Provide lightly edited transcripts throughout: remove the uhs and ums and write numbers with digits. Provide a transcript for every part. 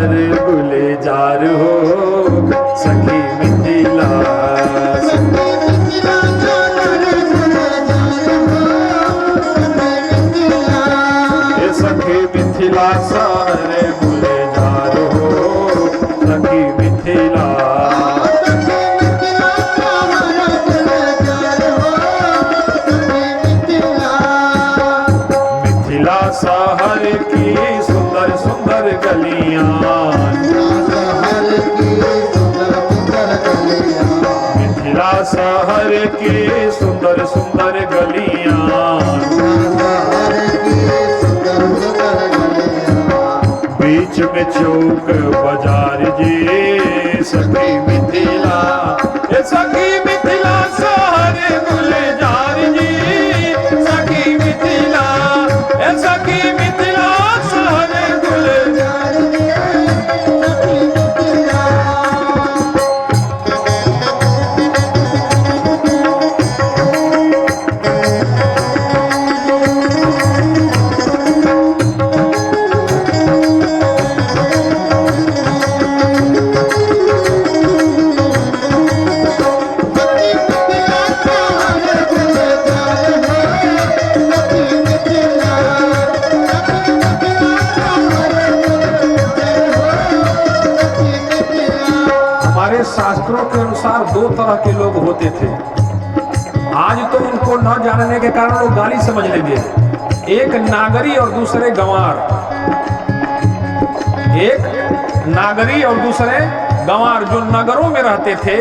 गुलजार हो सखी मिथिला सखी मिथिला सारे गुलजार हो सखी मिथिला मिथिला शहर की सुंदर सुंदर गलियां मिथिला शहर की सुंदर सुंदर गलियां बीच में चौक बाजार जी सखी मिथिला सखी मिथिला शहर गुलजार जी सखी मिथिला सखी मिथिला शहर गुलजार शास्त्रों के अनुसार दो तरह के लोग होते थे। आज तो उनको न जानने के कारण लोग गाली समझ लेंगे। एक नागरी और दूसरे गंवार। एक नागरी और दूसरे गंवार। जो नगरों में रहते थे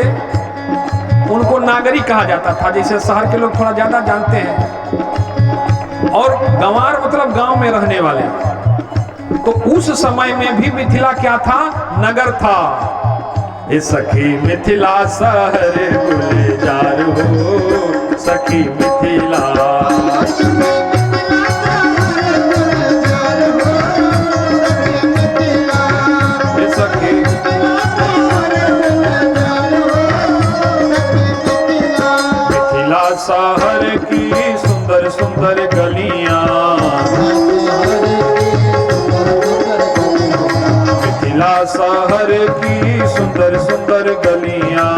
उनको नागरी कहा जाता था, जैसे शहर के लोग थोड़ा ज्यादा जानते हैं। और गंवार मतलब गांव में रहने वाले। तो उस समय में भी मिथिला क्या था? नगर था। सखी मिथिला शहर गुलजार हो सखी मिथिला सखी मिथिला शहर की सुंदर सुंदर गलियां मिथिला शहर की सुंदर सुंदर गलियां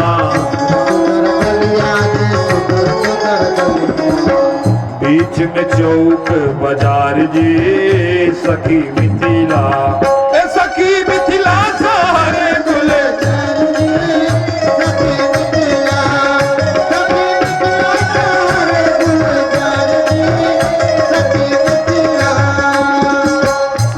बीच में चौक बाजार जी सखी मिथिला सखी मिथिला शहर गुलजार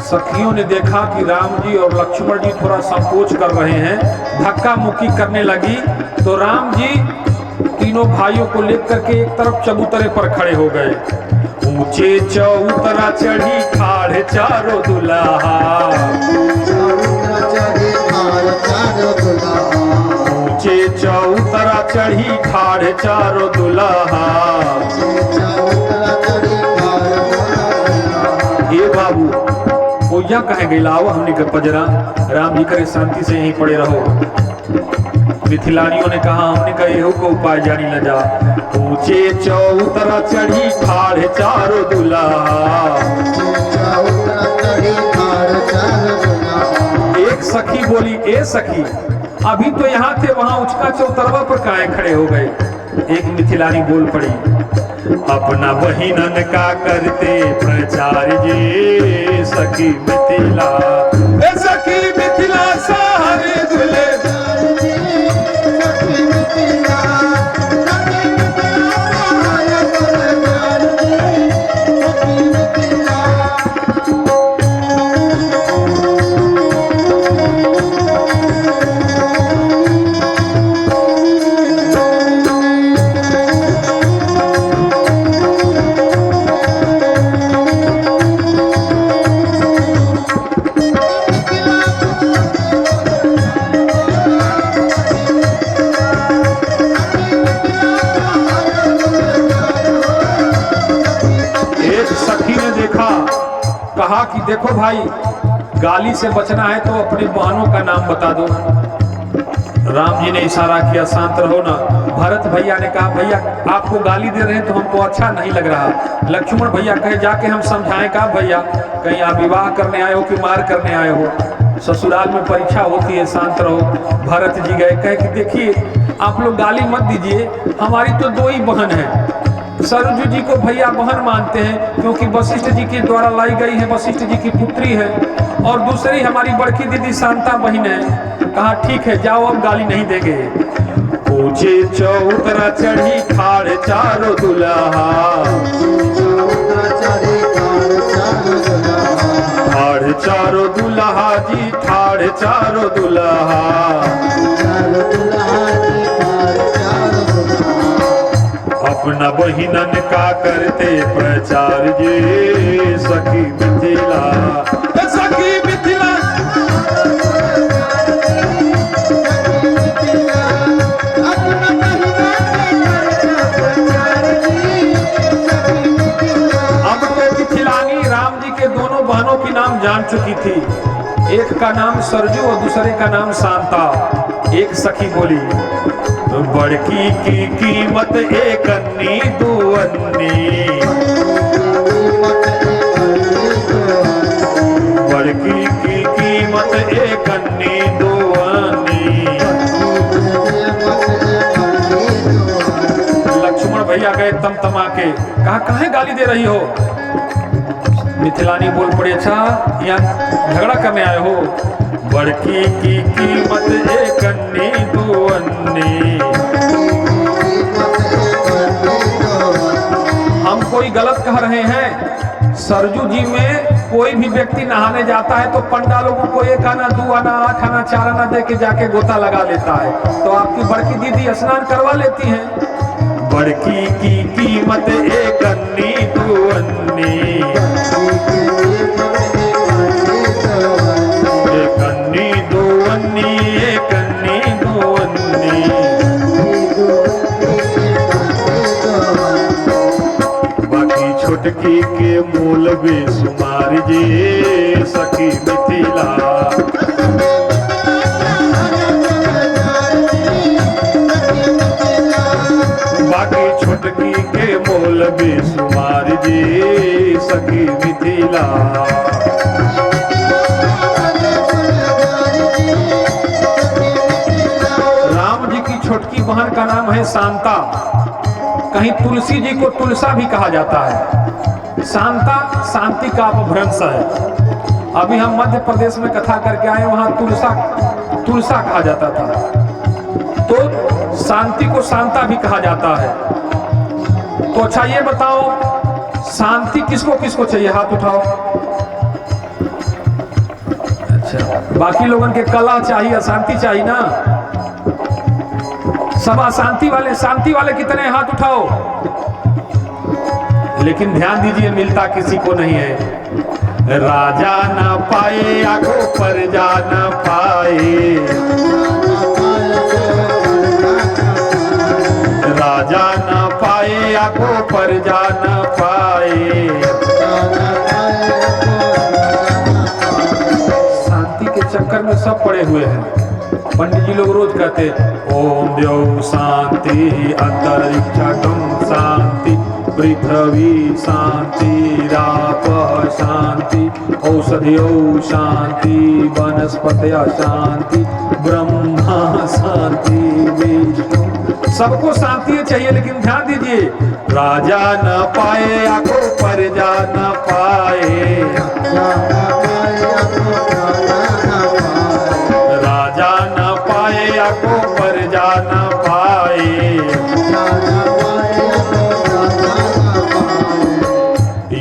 सखियों ने देखा कि राम जी और लक्ष्मण जी थोड़ा संकोच कर रहे हैं, धक्का मुक्की करने लगी। तो राम जी तीनों भाइयों को लेकर के एक तरफ चबूतरे पर खड़े हो गए। ऊंचे चौतरा चढ़ी खाड़ चारों दुल्हा ऊंचे चौतरा चढ़ी खाड़ चारों दुल्हा ये बाबू या कहे गई लाओ हमने का पजरा। राम जी करे शांति से यहीं पड़े रहो। मिथिलानियों ने कहा हमने कहा एहो को उपाय जानी न जा। ऊंचे चौतरा चढ़ी खाड़ चारों दुल्हा एक सखी बोली ए सखी अभी तो यहाँ थे, वहां उचका चौतरवा पर काहे खड़े हो गए? एक मिथिलानी बोल पड़ी अपना बहिनन का करते प्रचार जी सखी मिथिला सखी मिथिला शहर गुलजार सखी मिथिला कहा कि देखो भाई गाली से बचना है तो अपनी बहनों का नाम बता दो। राम जी ने इशारा किया शांत रहो ना। भरत भैया ने कहा भैया आपको गाली दे रहे हैं तो हमको अच्छा नहीं लग रहा। लक्ष्मण भैया कहे जाके हम समझाएं। कहा भैया कहीं आप विवाह करने आए हो कि मार करने आए हो? ससुराल में परीक्षा होती है, शांत रहो। भरत जी गए, कह कि देखिए आप लोग गाली मत दीजिए, हमारी तो 2 ही बहन है। सरजू जी को भैया बहन मानते हैं क्योंकि वशिष्ठ जी के द्वारा लाई गई है, वशिष्ठ जी की पुत्री है। और दूसरी हमारी बड़की दीदी शांता बहन है। कहा ठीक है जाओ, अब गाली नहीं देंगे। ऊंचे चौतरा चढ़ी खाड़ चारो दुल्हा, ठाड़ चारो दुल्हा जी, ठाड़ चारो दुल्हा। अपना बहिनन का करते प्रचार जे, सखी मिथिला, सखी मिथिला। अब तो मिथिलानी राम जी के दोनों बहनों की नाम जान चुकी थी। एक का नाम सरजू और दूसरे का नाम शांता। एक सखी बोली, बड़की की कीमत एक अन्नी दो अन्नी, बड़की की कीमत एक अन्नी दो अन्नी। लक्ष्मण भैया गए तमतमा के, कहा काहे गाली दे रही हो? मिथिलानी बोल पड़े, अच्छा यहाँ झगड़ा करने आए हो? बड़की की कीमत एक अन्नी दो अन्नी। हम कोई गलत कह रहे हैं? सरजू जी में कोई भी व्यक्ति नहाने जाता है तो पंडा लोगों को 1 आना 2 आना 8 आना 4 आना दे के जाके गोता लगा लेता है। तो आपकी बड़की दीदी स्नान करवा लेती हैं। बड़की की कीमत एक अन्नी दो अन्नी, एक अन्नी दो अन्नी, एक अन्नी दो अन्नी। बाकी छोटकी के मूल बेसुमार जे, सखी मिथिला। बाकी छोटकी के मोल बेसुमार जी, सखी मिथिला। राम जी की छोटकी बहन का नाम है शांता। कहीं तुलसी जी को तुलसा भी कहा जाता है। शांता शांति का अपभ्रंश है। अभी हम मध्य प्रदेश में कथा करके आए, वहां तुलसा कहा जाता था। तो शांति को शांता भी कहा जाता है। तो अच्छा ये बताओ, शांति किसको किसको चाहिए? हाथ उठाओ। अच्छा, बाकी लोगों के कला चाहिए, शांति चाहिए ना? सब अशांति वाले, शांति वाले कितने? हाथ उठाओ। लेकिन ध्यान दीजिए, मिलता किसी को नहीं है। राजा ना पाए आंखों पर जा ना पाए, राजा ना पाए आंखों पर जा ना पाए। शांति के चक्कर में सब पड़े हुए हैं। पंडित जी लोग रोज कहते ओम द्यौ शांति, अंतरिक्षम शांति, पृथ्वी शांति, राप शांति, औषधियो शांति, वनस्पतय शांति, ब्रह्मा शांति, विष्णु। सबको शांति चाहिए, लेकिन ध्यान दीजिए, राजा न पाए आंखों पर जा न पाए, राजा न पाए आंखों पर जा न पाए।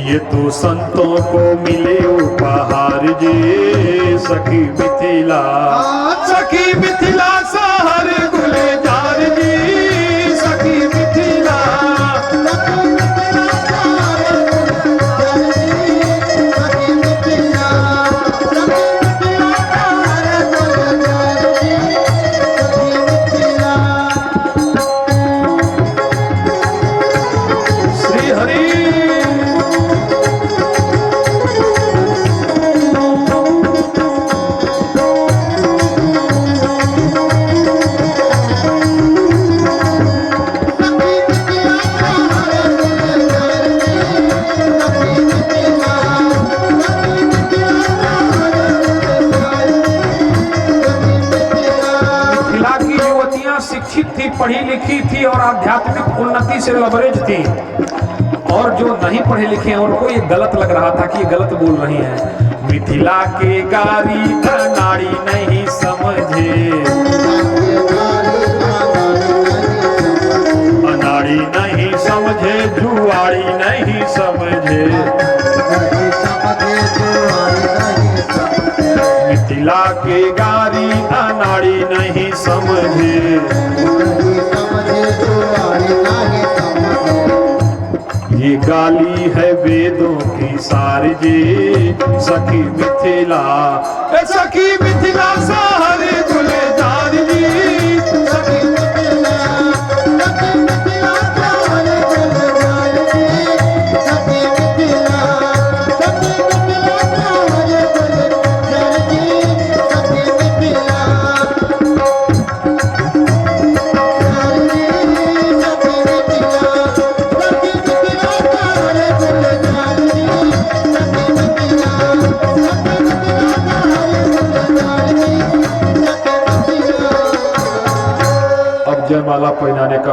ये तो संतों को मिले उपहार जी, सखी मिथिला, सखी मिथिला शहर गुलजार जी, सखी मिथिला। श्री हरि थी, पढ़ी लिखी थी और आध्यात्मिक उन्नति से लबरेज थी, और जो नहीं पढ़े लिखे हैं उनको ये गलत लग रहा था कि ये गलत बोल रही हैं। मिथिला के गारी नाड़ी नहीं समझे, अनाड़ी नहीं समझे, जुआड़ी नहीं समझे, मिथिला के गारी अनाड़ी नहीं समझे। ये गाली है वेदों की सार जी, सखी मिथिला, सखी मिथिला सारे गुलजार जी, सखी मिथिला, सखी मिथिला सारे गुलजार जी, सखी मिथिला, सखी मिथिला सारे गुलजार जी, सखी मिथिला। जयमाला पहनाने का